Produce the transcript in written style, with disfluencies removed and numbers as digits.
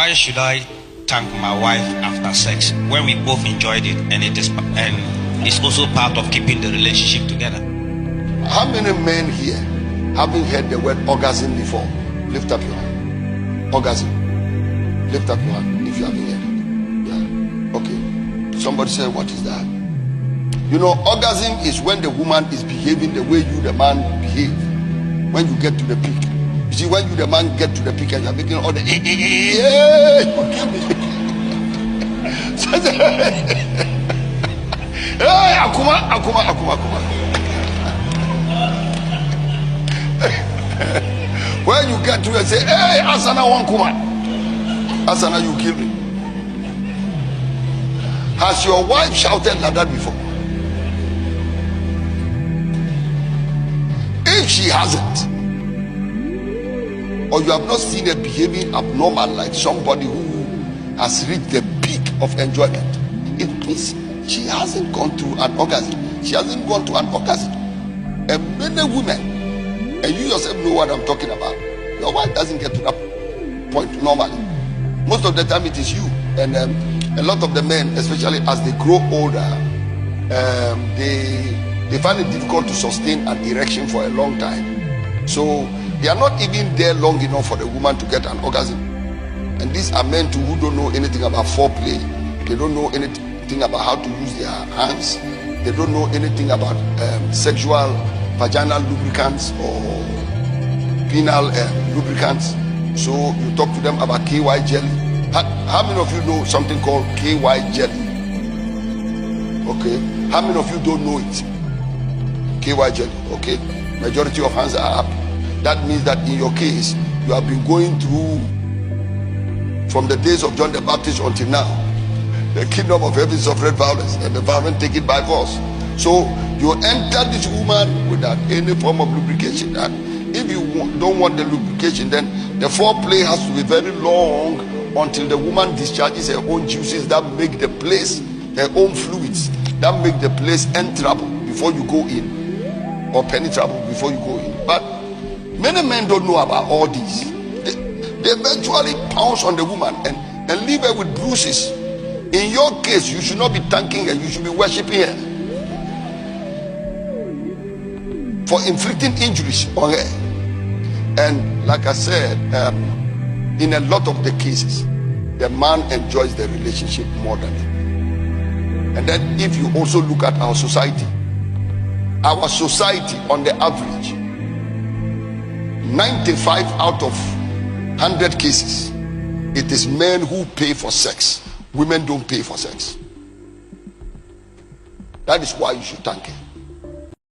Why should I thank my wife after sex when we both enjoyed it, and it's also part of keeping the relationship together? How many men here haven't heard the word orgasm before? Lift up your hand. Orgasm. Lift up your hand if you haven't heard it. Yeah. Okay. Somebody say, what is that? You know, orgasm is when the woman is behaving the way you, the man, behave. When you get to the peak. You see, when you, the man, get to the peak and you're making all the hey, akuma. When you get to it, say, hey, Asana one kuma. Asana, you kill me. Has your wife shouted like that before? If she hasn't, or you have not seen her behaving abnormal like somebody who has reached the peak of enjoyment, it means she hasn't gone through an orgasm. She hasn't gone to an orgasm. And many women, and you yourself know what I'm talking about, your wife doesn't get to that point normally. Most of the time it is you. And a lot of the men, especially as they grow older, they find it difficult to sustain an erection for a long time. So they are not even there long enough for the woman to get an orgasm. And these are men too who don't know anything about foreplay. They don't know anything about how to use their hands. They don't know anything about sexual vaginal lubricants or penile lubricants. So you talk to them about KY jelly. How many of you know something called KY jelly? Okay. How many of you don't know it? KY jelly. Okay. Majority of hands are up. That means that in your case, you have been going through, from the days of John the Baptist until now, the kingdom of heaven suffered violence, and the violent take it by force. So you enter this woman without any form of lubrication. And if you don't want the lubrication, then the foreplay has to be very long until the woman discharges her own juices that make the place, her own fluids, that make the place enterable before you go in, or penetrable before you go in. But many men don't know about all these. They eventually pounce on the woman and leave her with bruises. In your case, you should not be thanking her, you should be worshiping her for inflicting injuries on her. And like I said, in a lot of the cases, the man enjoys the relationship more than her. And then if you also look at our society on the average, 95 out of 100 cases, it is men who pay for sex. Women don't pay for sex. That is why you should thank her.